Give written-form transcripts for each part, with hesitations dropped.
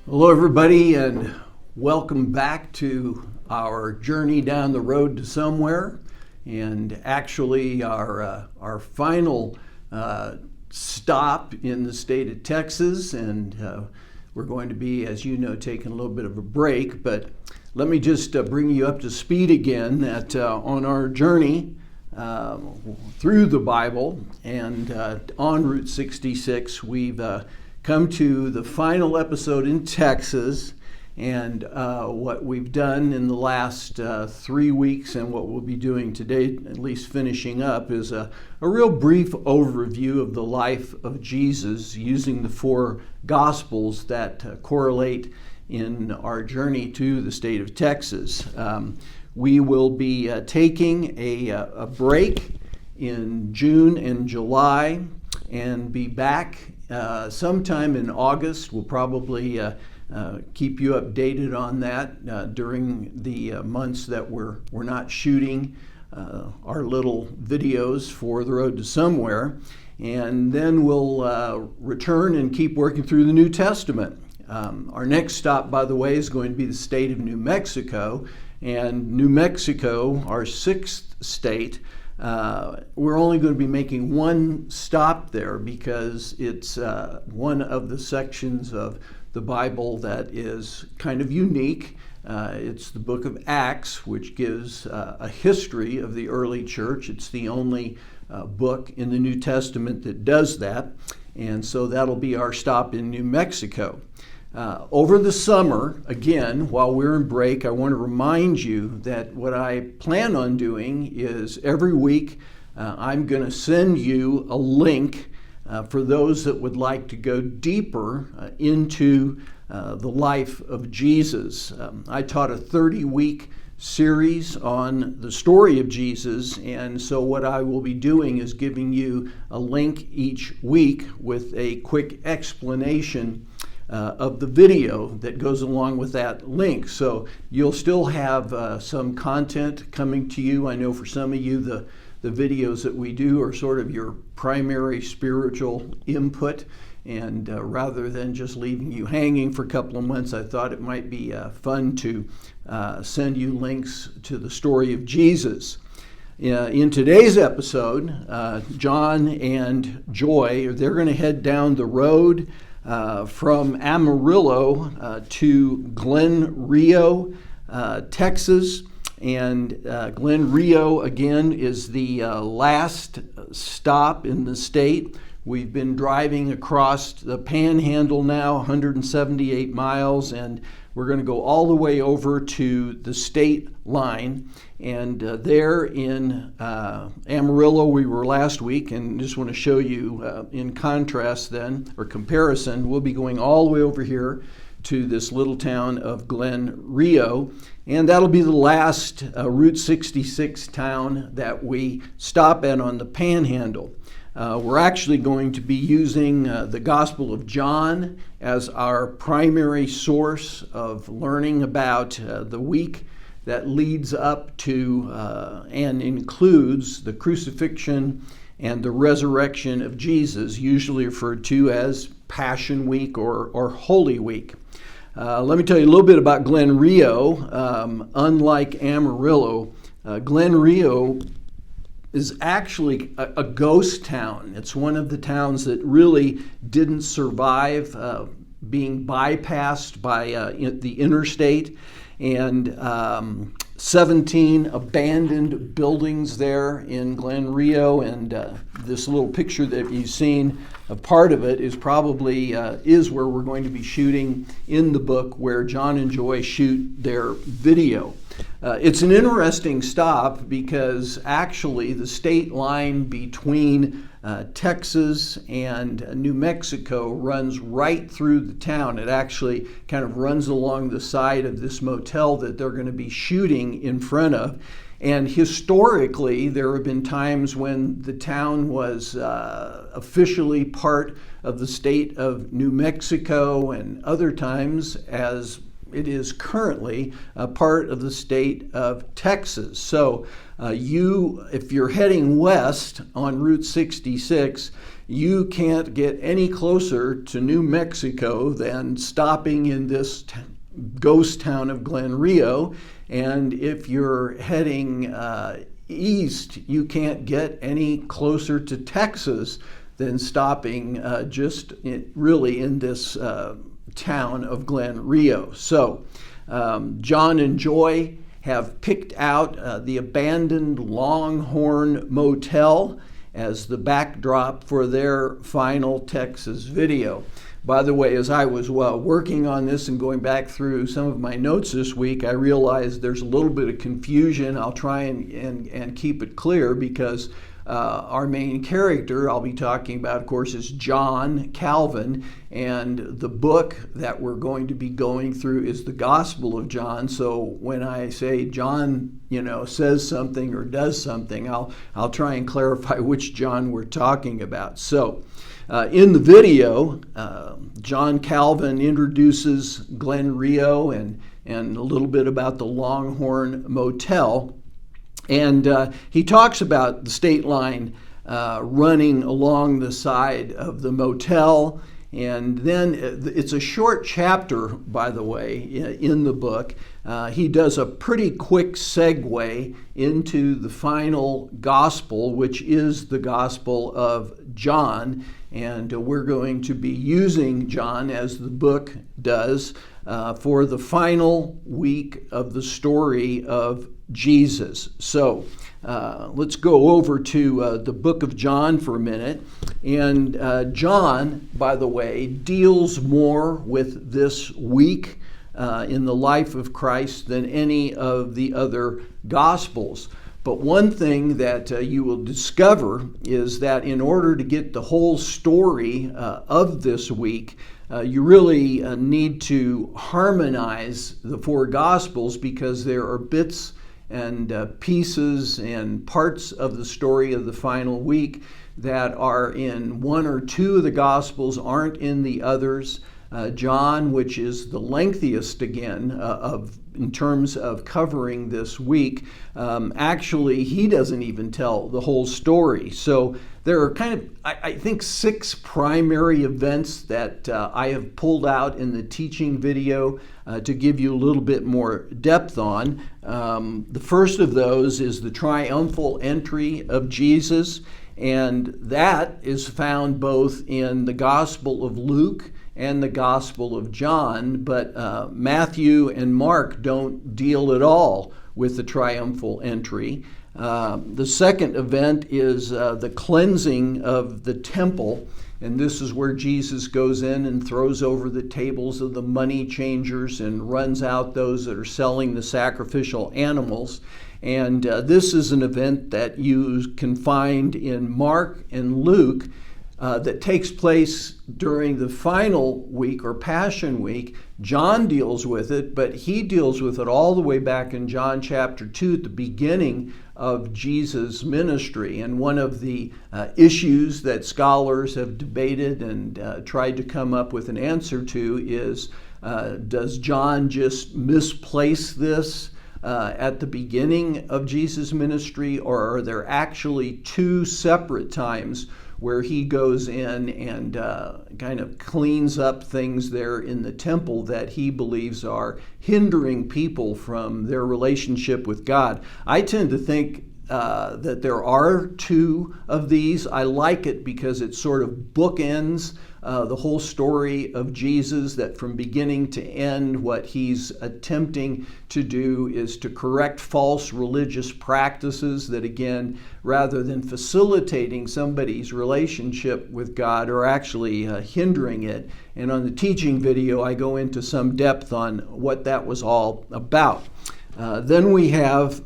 Hello, everybody, and welcome back to our journey down the road to somewhere. And actually, our final stop in the state of Texas, and we're going to be, as you know, taking a little bit of a break. But let me just bring you up to speed again that on our journey through the Bible and on Route 66, we've come to the final episode in Texas, and what we've done in the last 3 weeks and what we'll be doing today, at least finishing up, is a real brief overview of the life of Jesus using the four Gospels that correlate in our journey to the state of Texas. We will be taking a break in June and July and be back sometime in August. We'll probably keep you updated on that during the months that we're not shooting our little videos for the road to somewhere. And then we'll return and keep working through the New Testament. Our next stop, by the way, is going to be the state of New Mexico. And New Mexico, our sixth state, we're only going to be making one stop there because it's one of the sections of the Bible that is kind of unique. It's the book of Acts, which gives a history of the early church. It's the only book in the New Testament that does that. And so that'll be our stop in New Mexico. Over the summer, again, while we're in break, I want to remind you that what I plan on doing is every week I'm going to send you a link for those that would like to go deeper into the life of Jesus. I taught a 30-week series on the story of Jesus, and so what I will be doing is giving you a link each week with a quick explanation of the video that goes along with that link. So you'll still have some content coming to you. I know for some of you the videos that we do are sort of your primary spiritual input, and rather than just leaving you hanging for a couple of months, I thought it might be fun to send you links to the story of Jesus. In today's episode, John and Joy, they're going to head down the road from Amarillo to Glen Rio, Texas. And Glen Rio, again, is the last stop in the state. We've been driving across the Panhandle now, 178 miles, and we're going to go all the way over to the state line. And there in Amarillo, we were last week, and just want to show you in contrast then, or comparison, we'll be going all the way over here to this little town of Glen Rio, and that'll be the last Route 66 town that we stop at on the Panhandle. We're actually going to be using the Gospel of John as our primary source of learning about the week that leads up to and includes the crucifixion and the resurrection of Jesus, usually referred to as Passion Week or Holy Week. Let me tell you a little bit about Glen Rio. Unlike Amarillo, Glen Rio is actually a ghost town. It's one of the towns that really didn't survive being bypassed by the interstate, and 17 abandoned buildings there in Glen Rio, and this little picture that you've seen, a part of it is probably is where we're going to be shooting in the book where John and Joy shoot their video. It's an interesting stop because actually the state line between Texas and New Mexico runs right through the town. It actually kind of runs along the side of this motel that they're going to be shooting in front of. And historically, there have been times when the town was officially part of the state of New Mexico, and other times, as it is currently a part of the state of Texas. So if you're heading west on Route 66, you can't get any closer to New Mexico than stopping in this ghost town of Glen Rio. And if you're heading east, you can't get any closer to Texas than stopping really in this town of Glen Rio. So John and Joy have picked out the abandoned Longhorn Motel as the backdrop for their final Texas video. By the way, as I was working on this and going back through some of my notes this week, I realized there's a little bit of confusion. I'll try and keep it clear because our main character I'll be talking about, of course, is John Calvin, and the book that we're going to be going through is the Gospel of John. So when I say John, says something or does something, I'll try and clarify which John we're talking about. So in the video, John Calvin introduces Glen Rio and a little bit about the Longhorn Motel. And he talks about the state line running along the side of the motel. And then it's a short chapter, by the way, in the book. He does a pretty quick segue into the final gospel, which is the Gospel of John. And we're going to be using John, as the book does, for the final week of the story of Jesus. So let's go over to the book of John for a minute. And John, by the way, deals more with this week in the life of Christ than any of the other Gospels. But one thing that you will discover is that in order to get the whole story of this week, you really need to harmonize the four Gospels, because there are bits and pieces and parts of the story of the final week that are in one or two of the Gospels, aren't in the others. John, which is the lengthiest again in terms of covering this week, actually he doesn't even tell the whole story. So there are kind of, I think, 6 primary events that I have pulled out in the teaching video to give you a little bit more depth on. The first of those is the triumphal entry of Jesus, and that is found both in the Gospel of Luke and the Gospel of John, but Matthew and Mark don't deal at all with the triumphal entry. The second event is the cleansing of the temple, and this is where Jesus goes in and throws over the tables of the money changers and runs out those that are selling the sacrificial animals. And this is an event that you can find in Mark and Luke, that takes place during the final week or Passion Week. John deals with it, but he deals with it all the way back in John chapter 2 at the beginning of Jesus' ministry. And one of the issues that scholars have debated and tried to come up with an answer to is, does John just misplace this at the beginning of Jesus' ministry, or are there actually 2 separate times where he goes in and kind of cleans up things there in the temple that he believes are hindering people from their relationship with God? I tend to think that there are 2 of these. I like it because it sort of bookends the whole story of Jesus, that from beginning to end, what he's attempting to do is to correct false religious practices that, again, rather than facilitating somebody's relationship with God, are actually hindering it. And on the teaching video, I go into some depth on what that was all about. Then we have,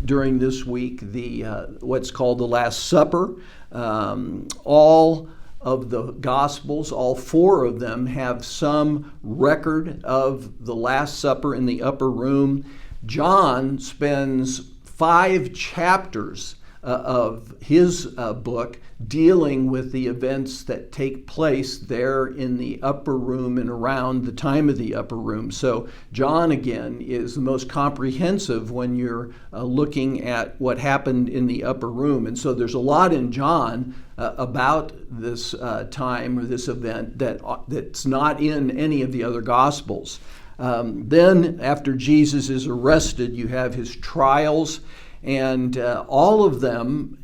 during this week, the what's called the Last Supper. All of the Gospels, all 4 of them, have some record of the Last Supper in the upper room. John spends 5 chapters of his book dealing with the events that take place there in the upper room and around the time of the upper room. So John, again, is the most comprehensive when you're looking at what happened in the upper room. And so there's a lot in John about this time or this event that's not in any of the other Gospels. Then after Jesus is arrested, you have his trials, and all of them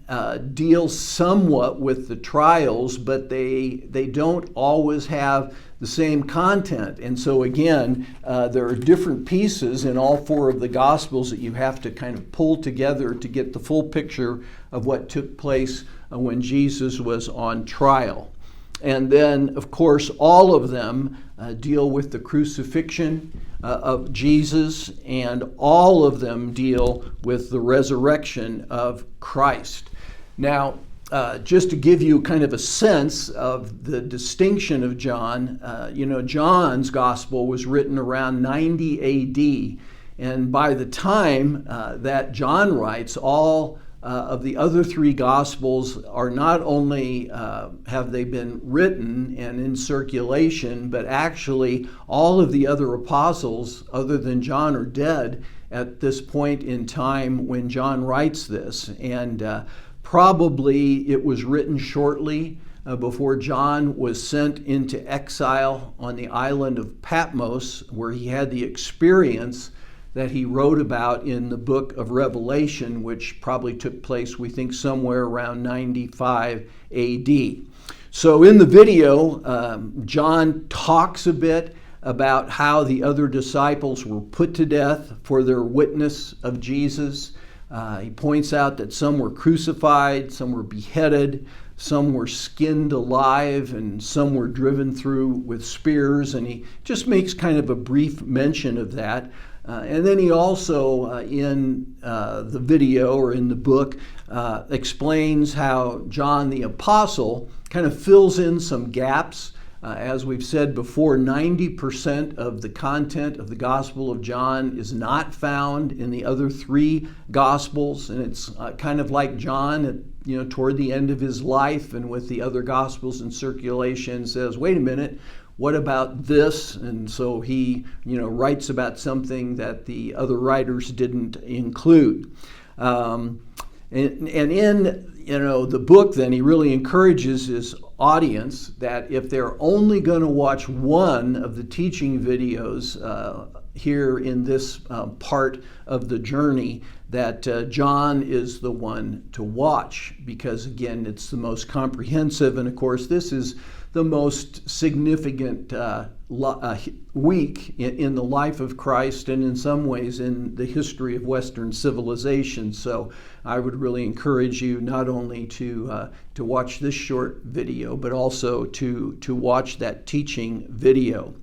deal somewhat with the trials, but they don't always have the same content. And so again, there are different pieces in all four of the Gospels that you have to kind of pull together to get the full picture of what took place when Jesus was on trial. And then, of course, all of them deal with the crucifixion of Jesus, and all of them deal with the resurrection of Christ. Now, just to give you kind of a sense of the distinction of John, John's gospel was written around 90 A.D., and by the time that John writes, all of the other three Gospels are not only have they been written and in circulation, but actually all of the other apostles other than John are dead at this point in time when John writes this. And probably it was written shortly before John was sent into exile on the island of Patmos, where he had the experience that he wrote about in the book of Revelation, which probably took place, we think, somewhere around 95 AD. So in the video, John talks a bit about how the other disciples were put to death for their witness of Jesus. He points out that some were crucified, some were beheaded, some were skinned alive, and some were driven through with spears, and he just makes kind of a brief mention of that. And then he also, in the video or in the book, explains how John the Apostle kind of fills in some gaps. As we've said before, 90% of the content of the Gospel of John is not found in the other three Gospels, and it's kind of like John, toward the end of his life and with the other Gospels in circulation, says, wait a minute, what about this? And so he, writes about something that the other writers didn't include. And in, the book, then, he really encourages his audience that if they're only going to watch one of the teaching videos here in this part of the journey, that John is the one to watch, because, again, it's the most comprehensive. And, of course, this is the most significant week in the life of Christ, and in some ways in the history of Western civilization. So I would really encourage you not only to watch this short video, but also to watch that teaching video.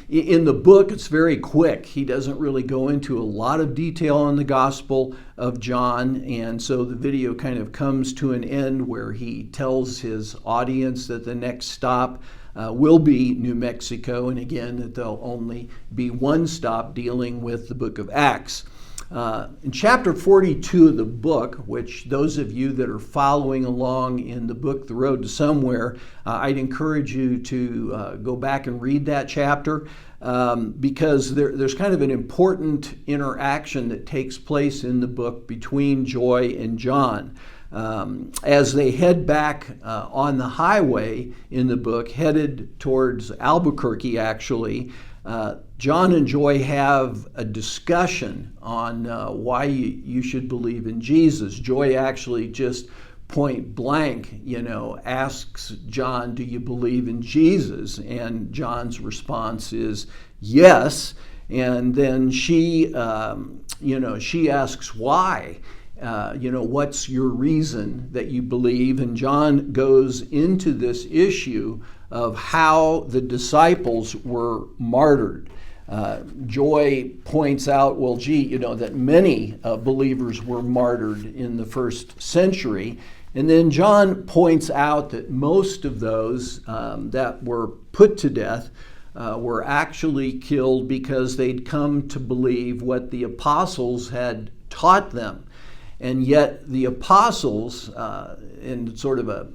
In the book, it's very quick. He doesn't really go into a lot of detail on the Gospel of John, and so the video kind of comes to an end where he tells his audience that the next stop will be New Mexico, and again, that there'll only be one stop dealing with the book of Acts. In chapter 42 of the book, which those of you that are following along in the book, The Road to Somewhere, I'd encourage you to go back and read that chapter because there's kind of an important interaction that takes place in the book between Joy and John. As they head back on the highway in the book, headed towards Albuquerque, actually, John and Joy have a discussion on why you should believe in Jesus. Joy actually just point blank, asks John, do you believe in Jesus? And John's response is yes. And then she asks why. What's your reason that you believe? And John goes into this issue of how the disciples were martyred. Joy points out, that many believers were martyred in the first century. And then John points out that most of those that were put to death were actually killed because they'd come to believe what the apostles had taught them. And yet the apostles, in sort of a,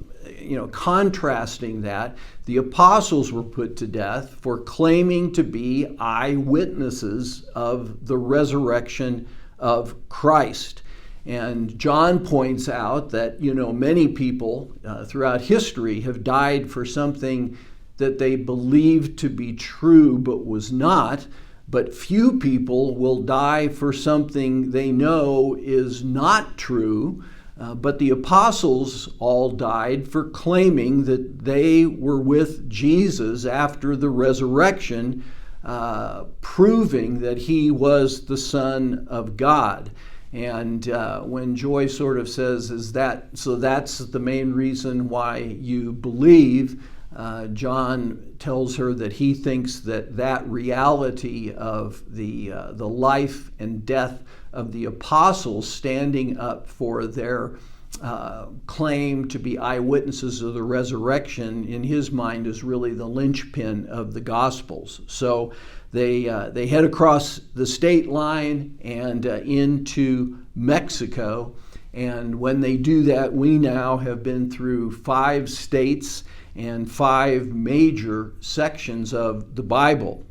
contrasting that, the apostles were put to death for claiming to be eyewitnesses of the resurrection of Christ. And John points out that, many people throughout history have died for something that they believed to be true but was not. But few people will die for something they know is not true. But the apostles all died for claiming that they were with Jesus after the resurrection, proving that he was the Son of God. And when Joy sort of says, so that's the main reason why you believe, John tells her that he thinks that reality of the life and death of the apostles standing up for their claim to be eyewitnesses of the resurrection, in his mind, is really the linchpin of the Gospels. So they head across the state line and into Mexico. And when they do that, we now have been through 5 states and 5 major sections of the Bible.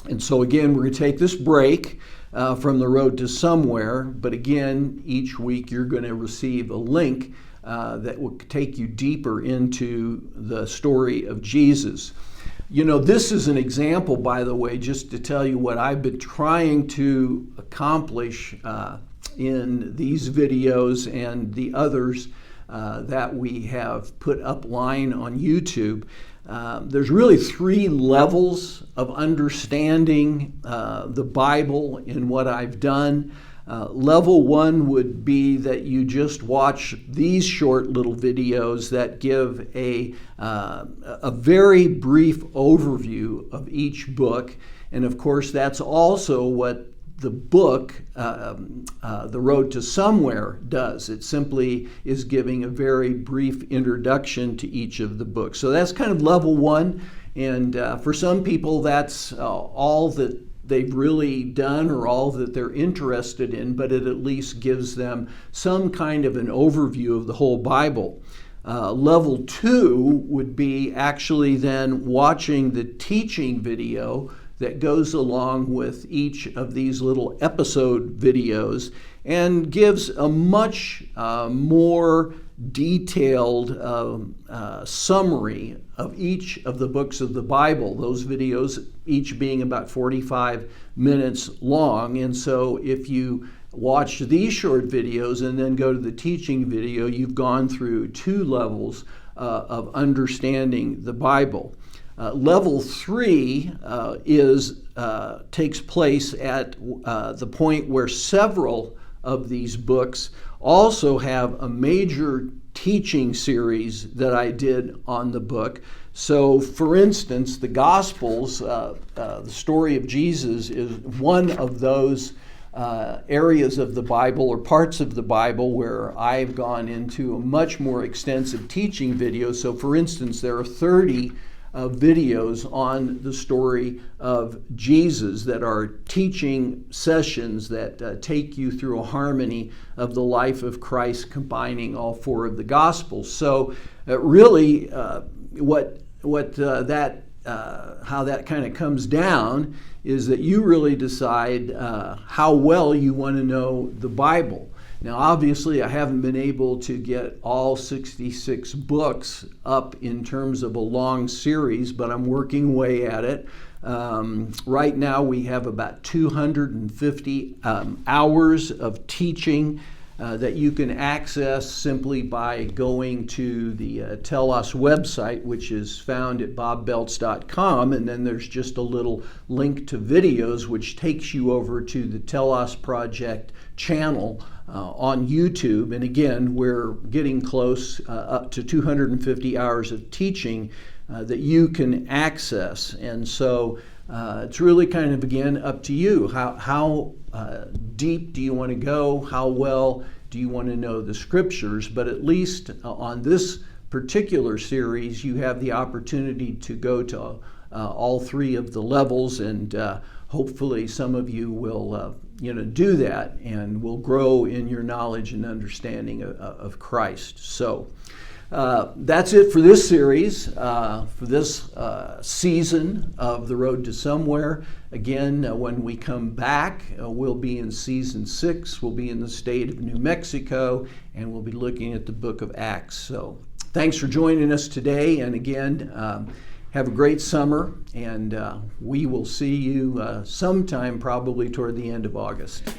And so again, we're going to take this break from the road to somewhere, but again, each week you're going to receive a link that will take you deeper into the story of Jesus. This is an example, by the way, just to tell you what I've been trying to accomplish in these videos and the others that we have put up line on YouTube. There's really 3 levels of understanding the Bible in what I've done. Level 1 would be that you just watch these short little videos that give a very brief overview of each book. And of course, that's also what the book, The Road to Somewhere, does. It simply is giving a very brief introduction to each of the books. So that's kind of level 1. And for some people, that's all that they've really done or all that they're interested in, but it at least gives them some kind of an overview of the whole Bible. Level 2 would be actually then watching the teaching video that goes along with each of these little episode videos and gives a much more detailed summary of each of the books of the Bible, those videos each being about 45 minutes long. And so if you watch these short videos and then go to the teaching video, you've gone through 2 levels of understanding the Bible. Level 3 takes place at the point where several of these books also have a major teaching series that I did on the book. So, for instance, the Gospels, the story of Jesus, is one of those areas of the Bible or parts of the Bible where I've gone into a much more extensive teaching video. So, for instance, there are 30 videos on the story of Jesus that are teaching sessions that take you through a harmony of the life of Christ, combining all 4 of the Gospels. So really how that kind of comes down is that you really decide how well you want to know the Bible. Now, obviously, I haven't been able to get all 66 books up in terms of a long series, but I'm working away at it. Right now, we have about 250 hours of teaching that you can access simply by going to the Telos website, which is found at bobbeltz.com, and then there's just a little link to videos, which takes you over to the Telos Project channel on YouTube. And again, we're getting close up to 250 hours of teaching that you can access. And so it's really kind of, again, up to you. How deep do you want to go? How well do you want to know the scriptures? But at least on this particular series, you have the opportunity to go to all 3 of the levels, and hopefully some of you will do that, and will grow in your knowledge and understanding of Christ. So that's it for this series, for this season of The Road to Somewhere. Again, when we come back, we'll be in season 6. We'll be in the state of New Mexico, and we'll be looking at the book of Acts. So thanks for joining us today. And again, have a great summer, and we will see you sometime probably toward the end of August.